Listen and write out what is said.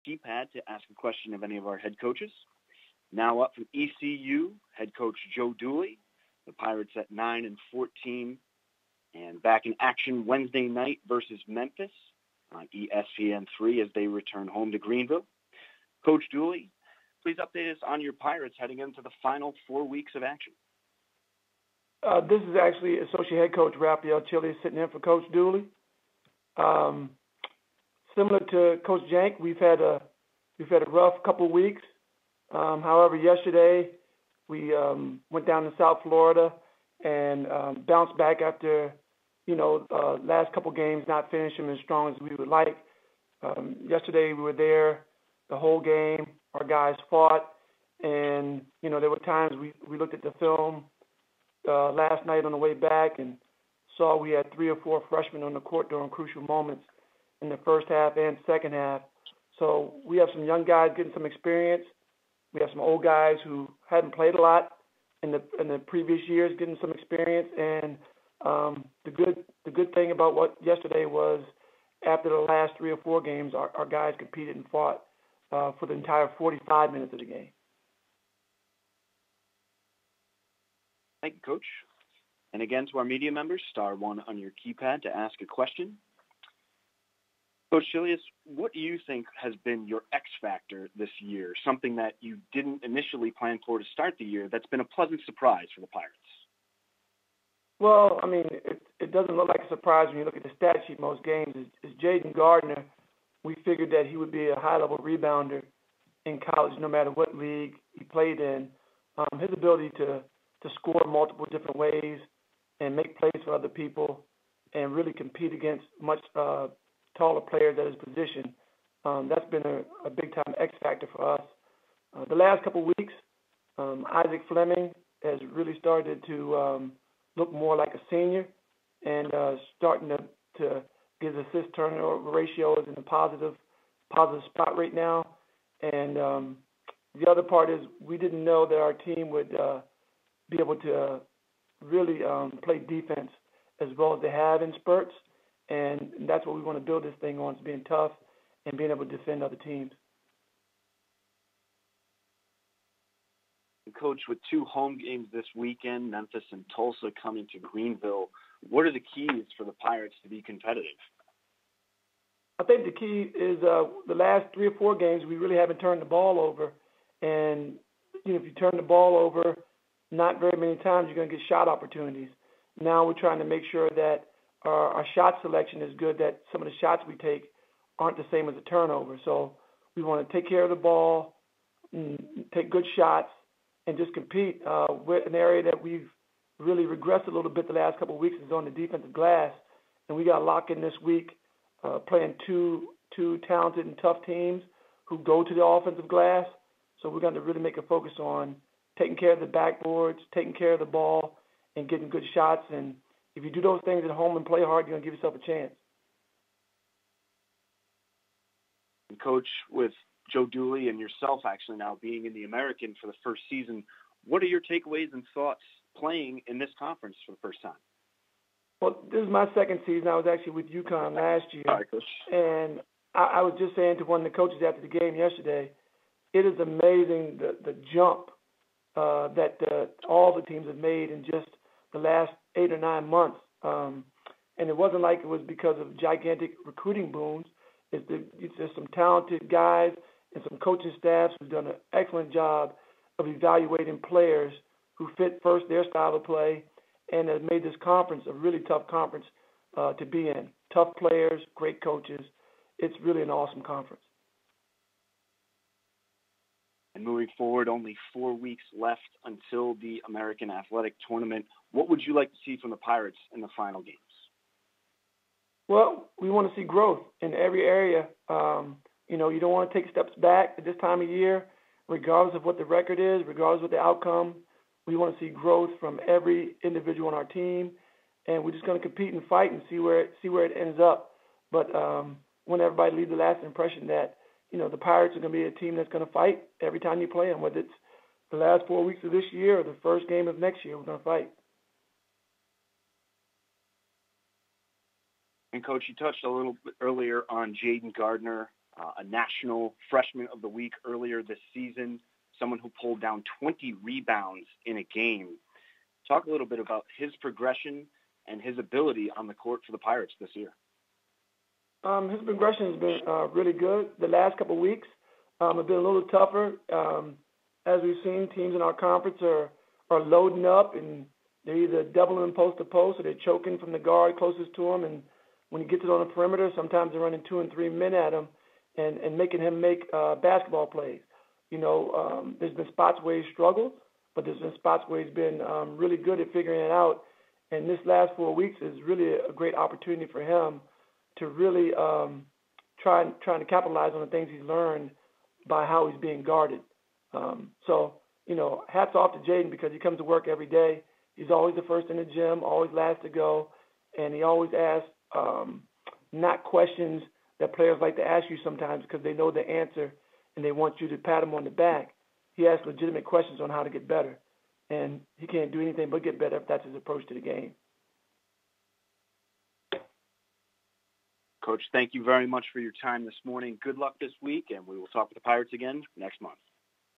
keypad to ask a question of any of our head coaches. Now up from ECU, head coach Joe Dooley. The Pirates at 9-14, and back in action Wednesday night versus Memphis on ESPN3 as they return home to Greenville. Coach Dooley, please update us on your Pirates heading into the final 4 weeks of action. This is actually Associate Head Coach Raphael Chillious sitting in for Coach Dooley. Similar to Coach Jank, we've had a rough couple of weeks. However, yesterday we went down to South Florida and bounced back after, last couple games not finishing as strong as we would like. Yesterday we were there the whole game. Our guys fought, and, there were times we looked at the film last night on the way back and saw we had 3 or 4 freshmen on the court during crucial moments in the first half and second half. So we have some young guys getting some experience. We have some old guys who hadn't played a lot in the previous years getting some experience. And the good thing about what yesterday was after the last 3 or 4 games, our guys competed and fought for the entire 45 minutes of the game. Thank you, Coach. And again, to our media members, *1 on your keypad to ask a question. Coach Chillious, what do you think has been your X factor this year, something that you didn't initially plan for to start the year that's been a pleasant surprise for the Pirates? Well, it doesn't look like a surprise when you look at the stat sheet most games. Is Jaden Gardner. We figured that he would be a high-level rebounder in college no matter what league he played in. His ability to score multiple different ways and make plays for other people and really compete against much taller players at his position, that's been a big-time X factor for us. The last couple of weeks, Isaac Fleming has really started to look more like a senior and starting to get his assist turnover ratio is in a positive spot right now. And the other part is we didn't know that our team would be able to really play defense as well as they have in spurts. And that's what we want to build this thing on, is being tough and being able to defend other teams. Coach, with 2 home games this weekend, Memphis and Tulsa coming to Greenville, what are the keys for the Pirates to be competitive? I think the key is the last 3 or 4 games we really haven't turned the ball over. And, if you turn the ball over not very many times, you're going to get shot opportunities. Now we're trying to make sure that our shot selection is good, that some of the shots we take aren't the same as a turnover. So we want to take care of the ball, take good shots, and just compete. With an area that we've really regressed a little bit the last couple of weeks is on the defensive glass, and we got to lock in this week playing two talented and tough teams who go to the offensive glass. So we're going to really make a focus on taking care of the backboards, taking care of the ball, and getting good shots. And if you do those things at home and play hard, you're going to give yourself a chance. And Coach, with Joe Dooley and yourself actually now being in the American for the first season, what are your takeaways and thoughts playing in this conference for the first time? Well, this is my second season. I was actually with UConn last year. All right, Coach. And I was just saying to one of the coaches after the game yesterday, it is amazing the jump that all the teams have made in just the last 8 or 9 months. And it wasn't like it was because of gigantic recruiting booms. It's just some talented guys and some coaching staffs who've done an excellent job of evaluating players who fit first their style of play and have made this conference a really tough conference to be in. Tough players, great coaches. It's really an awesome conference. And moving forward, only 4 weeks left until the American Athletic Tournament. What would you like to see from the Pirates in the final games? Well, we want to see growth in every area. You don't want to take steps back at this time of year, regardless of what the record is, regardless of the outcome. We want to see growth from every individual on our team, and we're just going to compete and fight and see where it ends up. But I want everybody to leave the last impression that the Pirates are going to be a team that's going to fight every time you play them, whether it's the last 4 weeks of this year or the first game of next year. We're going to fight. And Coach, you touched a little bit earlier on Jaden Gardner. a National Freshman of the Week earlier this season, someone who pulled down 20 rebounds in a game. Talk a little bit about his progression and his ability on the court for the Pirates this year. His progression has been really good. The last couple of weeks have been a little tougher. As we've seen, teams in our conference are loading up, and they're either doubling post to post or they're choking from the guard closest to him. And when he gets it on the perimeter, sometimes they're running 2 and 3 men at him and making him make basketball plays. There's been spots where he's struggled, but there's been spots where he's been really good at figuring it out. And this last 4 weeks is really a great opportunity for him to really trying to capitalize on the things he's learned by how he's being guarded. Hats off to Jaden because he comes to work every day. He's always the first in the gym, always last to go, and he always asks not questions that players like to ask you sometimes because they know the answer and they want you to pat him on the back. He asks legitimate questions on how to get better, and he can't do anything but get better if that's his approach to the game. Coach, thank you very much for your time this morning. Good luck this week, and we will talk with the Pirates again next month.